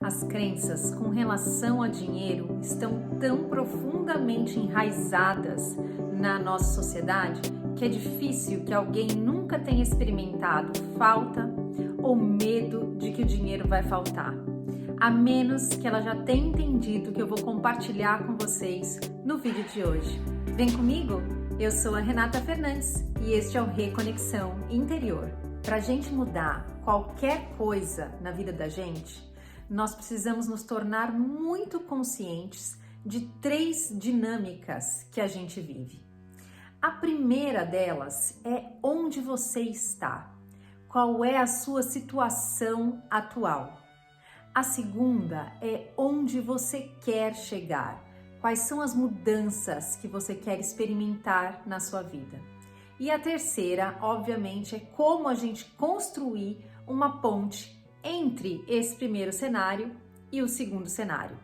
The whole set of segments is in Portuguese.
As crenças com relação a dinheiro estão tão profundamente enraizadas na nossa sociedade que é difícil que alguém nunca tenha experimentado falta ou medo de que o dinheiro vai faltar, a menos que ela já tenha entendido o que eu vou compartilhar com vocês no vídeo de hoje. Vem comigo? Eu sou a Renata Fernandes e este é o Reconexão Interior. Para a gente mudar qualquer coisa na vida da gente, nós precisamos nos tornar muito conscientes de 3 dinâmicas que a gente vive. A primeira delas é onde você está, qual é a sua situação atual. A segunda é onde você quer chegar, quais são as mudanças que você quer experimentar na sua vida. E a terceira, obviamente, é como a gente construir uma ponte entre esse primeiro cenário e o segundo cenário.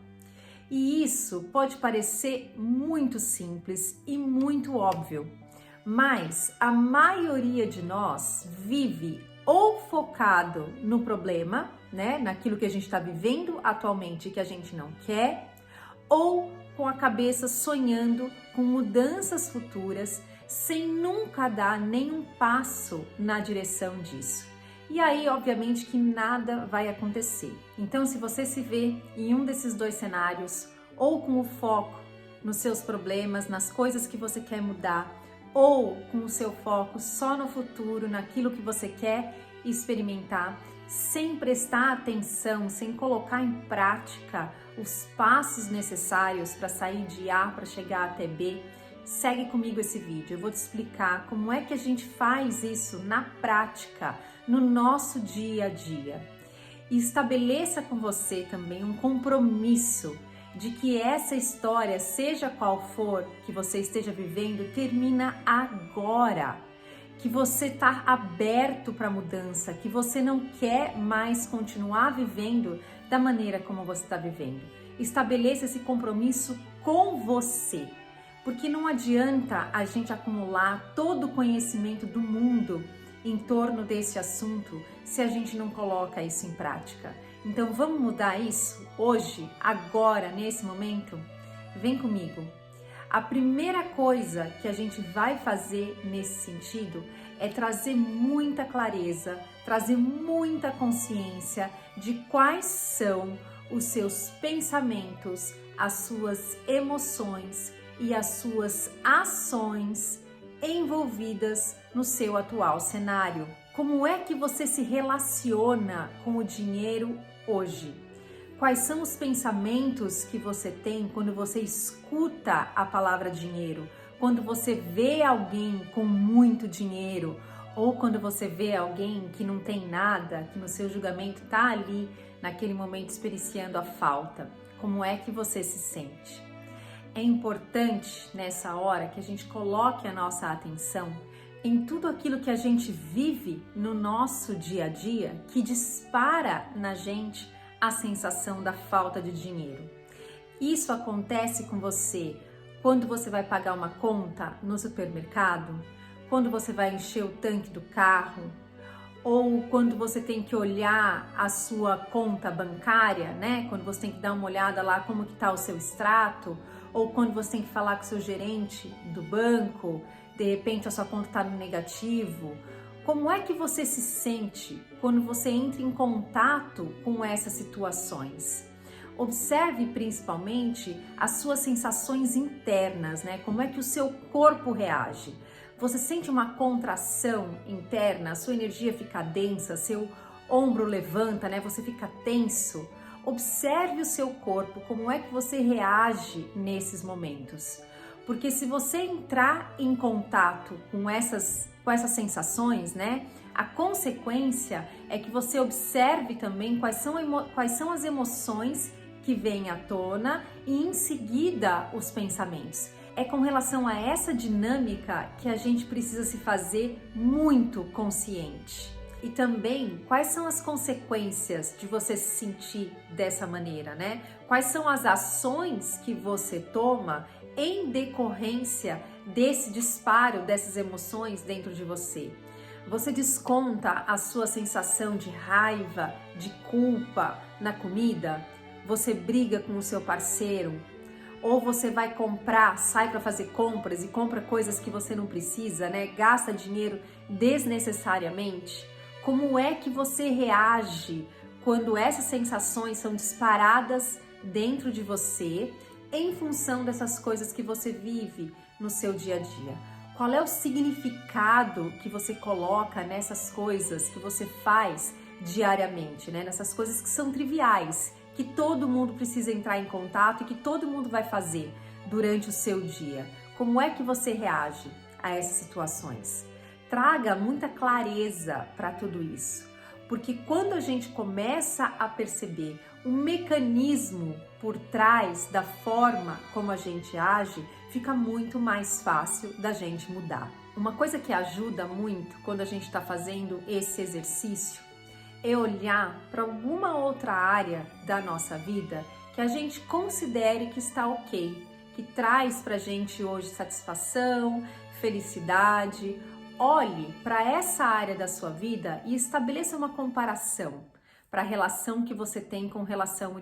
E isso pode parecer muito simples e muito óbvio, mas a maioria de nós vive ou focado no problema, né, naquilo que a gente está vivendo atualmente que a gente não quer, ou com a cabeça sonhando com mudanças futuras sem nunca dar nenhum passo na direção disso. E aí, obviamente, que nada vai acontecer. Então, se você se vê em um desses 2 cenários, ou com o foco nos seus problemas, nas coisas que você quer mudar, ou com o seu foco só no futuro, naquilo que você quer experimentar, sem prestar atenção, sem colocar em prática os passos necessários para sair de A para chegar até B, segue comigo esse vídeo. Eu vou te explicar como é que a gente faz isso na prática, no nosso dia a dia. E estabeleça com você também um compromisso de que essa história, seja qual for que você esteja vivendo, termina agora. Que você está aberto para mudança, que você não quer mais continuar vivendo da maneira como você está vivendo. Estabeleça esse compromisso com você. Porque não adianta a gente acumular todo o conhecimento do mundo em torno desse assunto se a gente não coloca isso em prática. Então vamos mudar isso hoje, agora, nesse momento? Vem comigo. A primeira coisa que a gente vai fazer nesse sentido é trazer muita clareza, trazer muita consciência de quais são os seus pensamentos, as suas emoções e as suas ações envolvidas no seu atual cenário. Como é que você se relaciona com o dinheiro hoje? Quais são os pensamentos que você tem quando você escuta a palavra dinheiro? Quando você vê alguém com muito dinheiro ou quando você vê alguém que não tem nada, que no seu julgamento está ali naquele momento experienciando a falta? Como é que você se sente? É importante nessa hora que a gente coloque a nossa atenção em tudo aquilo que a gente vive no nosso dia a dia que dispara na gente a sensação da falta de dinheiro. Isso acontece com você quando você vai pagar uma conta no supermercado, quando você vai encher o tanque do carro, ou quando você tem que olhar a sua conta bancária, né? Quando você tem que dar uma olhada lá como que tá o seu extrato, ou quando você tem que falar com o seu gerente do banco, de repente a sua conta está no negativo. Como é que você se sente quando você entra em contato com essas situações? Observe principalmente as suas sensações internas, né? Como é que o seu corpo reage? Você sente uma contração interna, a sua energia fica densa, seu ombro levanta, né? Você fica tenso. Observe o seu corpo, como é que você reage nesses momentos. Porque se você entrar em contato com essas sensações, né? A consequência é que você observe também quais são as emoções que vêm à tona e em seguida os pensamentos. É com relação a essa dinâmica que a gente precisa se fazer muito consciente. E também, quais são as consequências de você se sentir dessa maneira, né? Quais são as ações que você toma em decorrência desse disparo dessas emoções dentro de você? Você desconta a sua sensação de raiva, de culpa na comida? Você briga com o seu parceiro? Ou você vai comprar, sai para fazer compras e compra coisas que você não precisa, né? Gasta dinheiro desnecessariamente? Como é que você reage quando essas sensações são disparadas dentro de você em função dessas coisas que você vive no seu dia a dia? Qual é o significado que você coloca nessas coisas que você faz diariamente, né? Nessas coisas que são triviais, que todo mundo precisa entrar em contato e que todo mundo vai fazer durante o seu dia. Como é que você reage a essas situações? Traga muita clareza para tudo isso, porque quando a gente começa a perceber o mecanismo por trás da forma como a gente age, fica muito mais fácil da gente mudar. Uma coisa que ajuda muito quando a gente está fazendo esse exercício é olhar para alguma outra área da nossa vida que a gente considere que está ok, que traz para a gente hoje satisfação, felicidade. Olhe para essa área da sua vida e estabeleça uma comparação para a relação que você tem com relação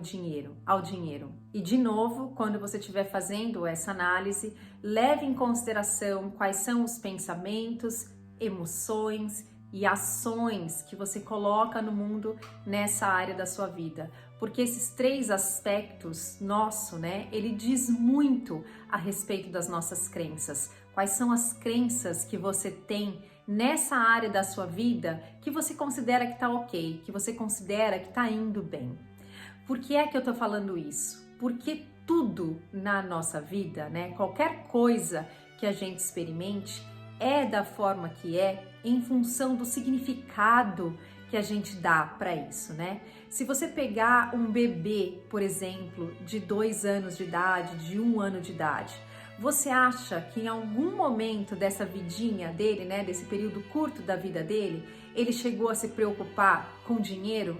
ao dinheiro. E de novo, quando você estiver fazendo essa análise, leve em consideração quais são os pensamentos, emoções e ações que você coloca no mundo nessa área da sua vida. Porque esses 3 aspectos ele diz muito a respeito das nossas crenças. Quais são as crenças que você tem nessa área da sua vida que você considera que tá ok, que você considera que tá indo bem. Por que é que eu tô falando isso? Porque tudo na nossa vida, né, qualquer coisa que a gente experimente é da forma que é em função do significado que a gente dá para isso, né? Se você pegar um bebê, por exemplo, de 2 anos de idade, de 1 ano de idade, você acha que em algum momento dessa vidinha dele, né, desse período curto da vida dele, ele chegou a se preocupar com dinheiro?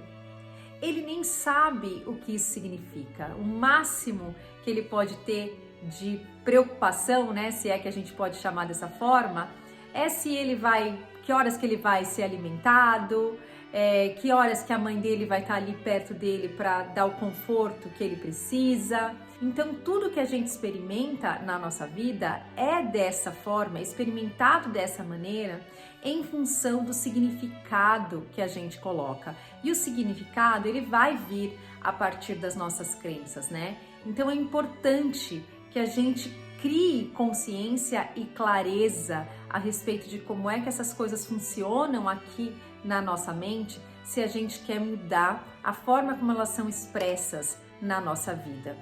Ele nem sabe o que isso significa. O máximo que ele pode ter de preocupação, né, se é que a gente pode chamar dessa forma, é que horas que ele vai ser alimentado, que horas que a mãe dele vai estar ali perto dele para dar o conforto que ele precisa. Então, tudo que a gente experimenta na nossa vida é dessa forma, experimentado dessa maneira, em função do significado que a gente coloca. E o significado, ele vai vir a partir das nossas crenças, né? Então, é importante que a gente crie consciência e clareza a respeito de como é que essas coisas funcionam aqui na nossa mente, se a gente quer mudar a forma como elas são expressas na nossa vida.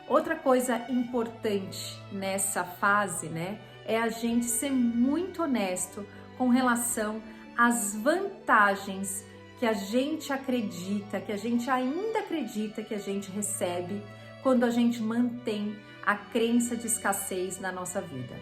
Outra coisa importante nessa fase, né, é a gente ser muito honesto com relação às vantagens que a gente acredita, que a gente ainda acredita que a gente recebe quando a gente mantém a crença de escassez na nossa vida.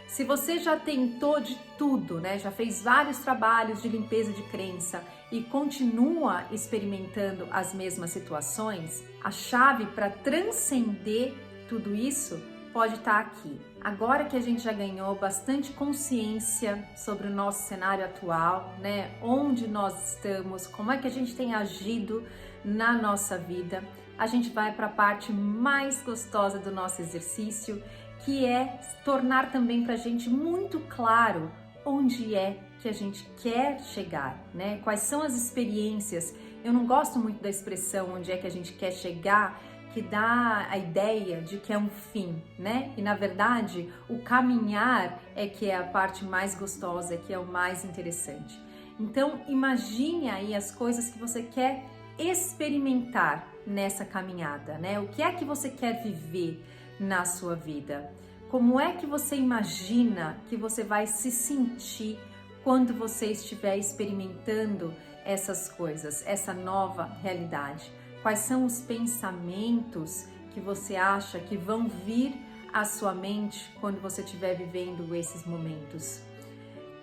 Se você já tentou de tudo, né, já fez vários trabalhos de limpeza de crença e continua experimentando as mesmas situações, a chave para transcender tudo isso pode estar aqui. Agora que a gente já ganhou bastante consciência sobre o nosso cenário atual, né, onde nós estamos, como é que a gente tem agido na nossa vida, a gente vai para a parte mais gostosa do nosso exercício, que é tornar também para a gente muito claro onde é que a gente quer chegar, né? Quais são as experiências. Eu não gosto muito da expressão onde é que a gente quer chegar, que dá a ideia de que é um fim, né? E na verdade, o caminhar é que é a parte mais gostosa, é que é o mais interessante. Então, imagine aí as coisas que você quer experimentar nessa caminhada, né? O que é que você quer viver na sua vida? Como é que você imagina que você vai se sentir quando você estiver experimentando essas coisas, essa nova realidade? Quais são os pensamentos que você acha que vão vir à sua mente quando você estiver vivendo esses momentos?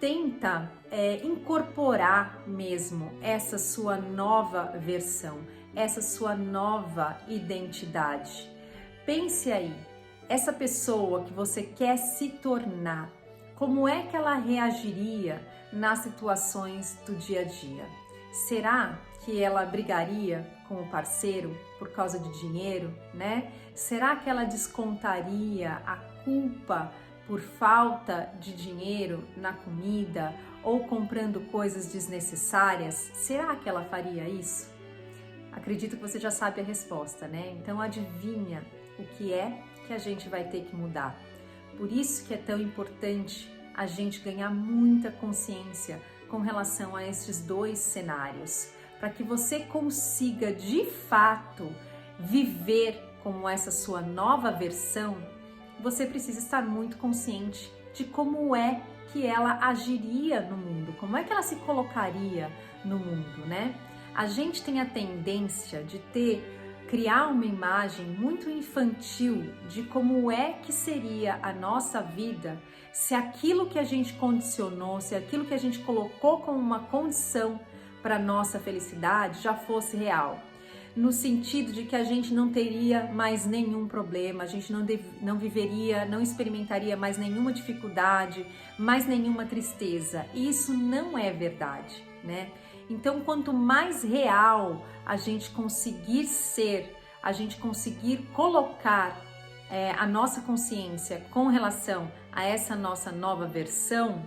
Tenta incorporar mesmo essa sua nova versão, essa sua nova identidade. Pense aí, essa pessoa que você quer se tornar, como é que ela reagiria nas situações do dia a dia? Será que ela brigaria com o parceiro por causa de dinheiro, né? Será que ela descontaria a culpa por falta de dinheiro na comida ou comprando coisas desnecessárias? Será que ela faria isso? Acredito que você já sabe a resposta, né? Então adivinha o que é que a gente vai ter que mudar. Por isso que é tão importante a gente ganhar muita consciência com relação a esses dois cenários, para que você consiga de fato viver como essa sua nova versão. Você precisa estar muito consciente de como é que ela agiria no mundo, como é que ela se colocaria no mundo, né? A gente tem a tendência de criar uma imagem muito infantil de como é que seria a nossa vida se aquilo que a gente condicionou, se aquilo que a gente colocou como uma condição para nossa felicidade já fosse real. No sentido de que a gente não teria mais nenhum problema, a gente não viveria, não experimentaria mais nenhuma dificuldade, mais nenhuma tristeza. E isso não é verdade, né? Então, quanto mais real a gente conseguir ser, a gente conseguir colocar a nossa consciência com relação a essa nossa nova versão,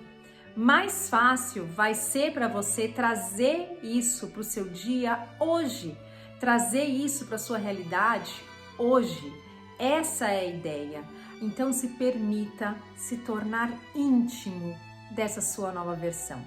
mais fácil vai ser para você trazer isso para o seu dia hoje, trazer isso para a sua realidade hoje. Essa é a ideia. Então se permita se tornar íntimo dessa sua nova versão.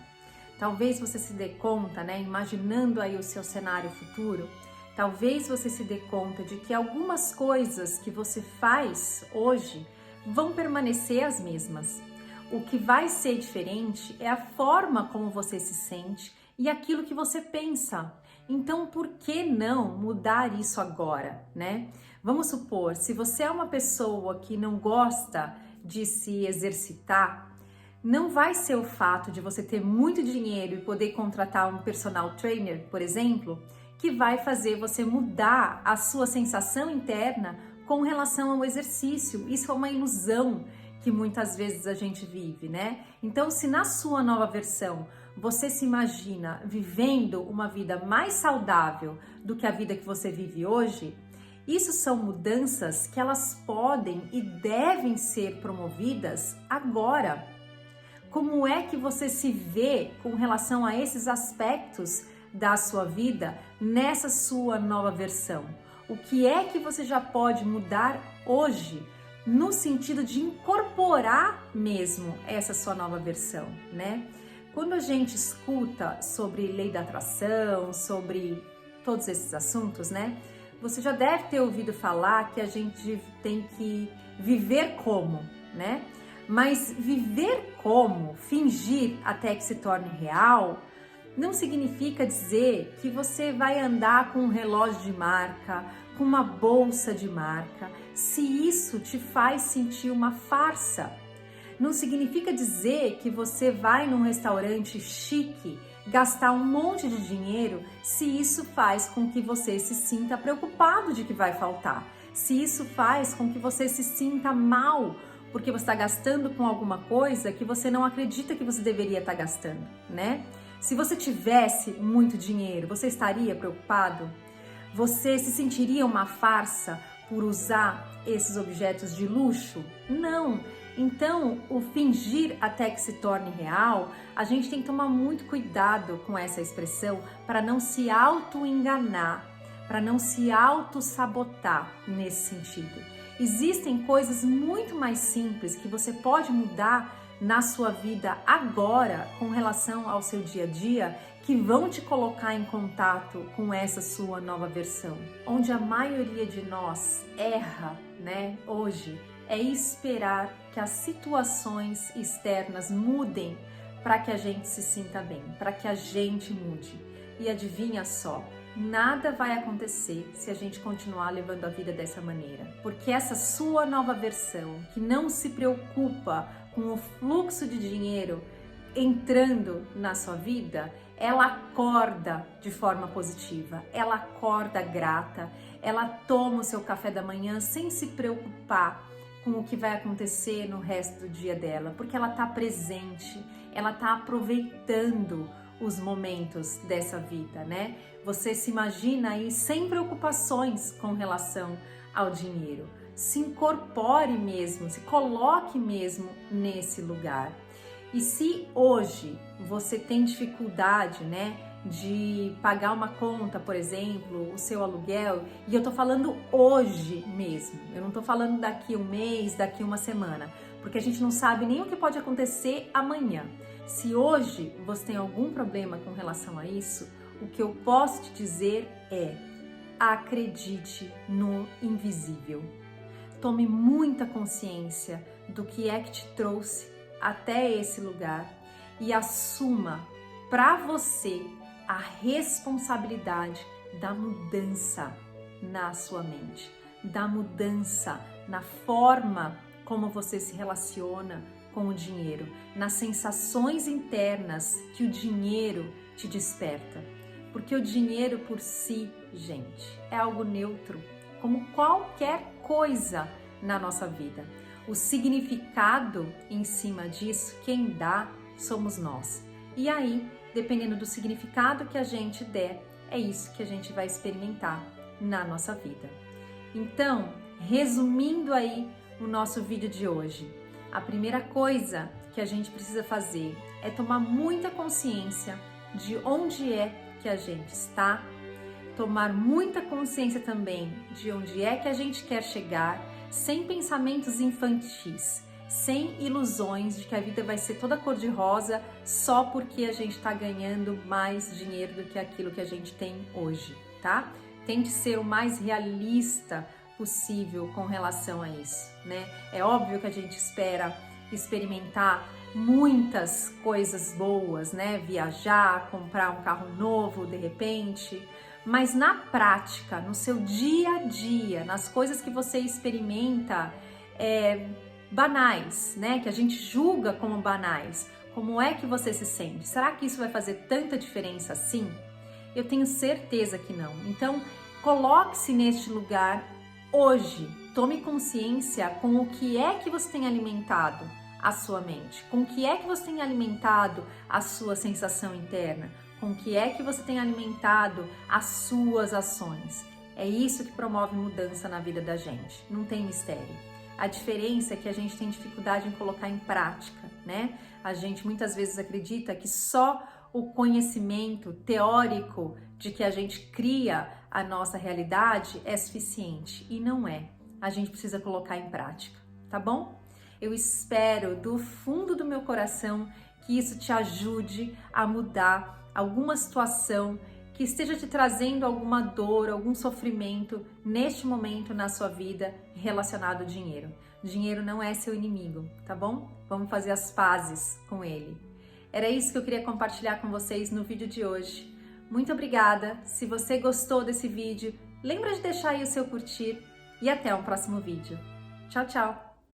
Talvez você se dê conta, né, imaginando aí o seu cenário futuro, talvez você se dê conta de que algumas coisas que você faz hoje vão permanecer as mesmas. O que vai ser diferente é a forma como você se sente e aquilo que você pensa. Então, por que não mudar isso agora, né? Vamos supor, se você é uma pessoa que não gosta de se exercitar, não vai ser o fato de você ter muito dinheiro e poder contratar um personal trainer, por exemplo, que vai fazer você mudar a sua sensação interna com relação ao exercício. Isso é uma ilusão que muitas vezes a gente vive, né? Então, se na sua nova versão você se imagina vivendo uma vida mais saudável do que a vida que você vive hoje, isso são mudanças que elas podem e devem ser promovidas agora. Como é que você se vê com relação a esses aspectos da sua vida nessa sua nova versão? O que é que você já pode mudar hoje no sentido de incorporar mesmo essa sua nova versão, né? Quando a gente escuta sobre lei da atração, sobre todos esses assuntos, né? Você já deve ter ouvido falar que a gente tem que viver como, né? Mas viver como, fingir até que se torne real, não significa dizer que você vai andar com um relógio de marca, com uma bolsa de marca, se isso te faz sentir uma farsa. Não significa dizer que você vai num restaurante chique gastar um monte de dinheiro se isso faz com que você se sinta preocupado de que vai faltar, se isso faz com que você se sinta mal porque você está gastando com alguma coisa que você não acredita que você deveria estar gastando, né? Se você tivesse muito dinheiro, você estaria preocupado? Você se sentiria uma farsa por usar esses objetos de luxo? Não! Então, o fingir até que se torne real, a gente tem que tomar muito cuidado com essa expressão para não se auto-enganar, para não se auto-sabotar nesse sentido. Existem coisas muito mais simples que você pode mudar na sua vida agora com relação ao seu dia a dia que vão te colocar em contato com essa sua nova versão. Onde a maioria de nós erra, né, hoje, é esperar que as situações externas mudem para que a gente se sinta bem, para que a gente mude. E adivinha só, nada vai acontecer se a gente continuar levando a vida dessa maneira. Porque essa sua nova versão, que não se preocupa com o fluxo de dinheiro entrando na sua vida, ela acorda de forma positiva, ela acorda grata, ela toma o seu café da manhã sem se preocupar com o que vai acontecer no resto do dia dela, porque ela está presente, ela está aproveitando os momentos dessa vida, né? Você se imagina aí sem preocupações com relação ao dinheiro. Se incorpore mesmo, se coloque mesmo nesse lugar. E se hoje você tem dificuldade, né, de pagar uma conta, por exemplo, o seu aluguel, e eu tô falando hoje mesmo, eu não tô falando daqui um mês, daqui uma semana, porque a gente não sabe nem o que pode acontecer amanhã. Se hoje você tem algum problema com relação a isso, o que eu posso te dizer é: acredite no invisível. Tome muita consciência do que é que te trouxe até esse lugar e assuma para você a responsabilidade da mudança na sua mente, da mudança na forma como você se relaciona com o dinheiro, nas sensações internas que o dinheiro te desperta. Porque o dinheiro por si, gente, é algo neutro, como qualquer coisa na nossa vida. O significado em cima disso, quem dá, somos nós. E aí, dependendo do significado que a gente der, é isso que a gente vai experimentar na nossa vida. Então, resumindo aí o nosso vídeo de hoje, a primeira coisa que a gente precisa fazer é tomar muita consciência de onde é que a gente está, tomar muita consciência também de onde é que a gente quer chegar, sem pensamentos infantis, sem ilusões de que a vida vai ser toda cor-de-rosa só porque a gente está ganhando mais dinheiro do que aquilo que a gente tem hoje, tá? Tente ser o mais realista possível com relação a isso, né? É óbvio que a gente espera experimentar muitas coisas boas, né? Viajar, comprar um carro novo de repente, mas na prática, no seu dia a dia, nas coisas que você experimenta banais, né? Que a gente julga como banais, como é que você se sente? Será que isso vai fazer tanta diferença assim? Eu tenho certeza que não. Então, coloque-se neste lugar hoje, tome consciência com o que é que você tem alimentado a sua mente, com o que é que você tem alimentado a sua sensação interna, com o que é que você tem alimentado as suas ações. É isso que promove mudança na vida da gente, não tem mistério. A diferença é que a gente tem dificuldade em colocar em prática, né? A gente muitas vezes acredita que só o conhecimento teórico de que a gente cria a nossa realidade é suficiente, e não é. A gente precisa colocar em prática, tá bom? Eu espero do fundo do meu coração que isso te ajude a mudar alguma situação que esteja te trazendo alguma dor, algum sofrimento neste momento na sua vida relacionado ao dinheiro. Dinheiro não é seu inimigo, tá bom? Vamos fazer as pazes com ele. Era isso que eu queria compartilhar com vocês no vídeo de hoje. Muito obrigada. Se você gostou desse vídeo, lembra de deixar aí o seu curtir e até o próximo vídeo. Tchau, tchau!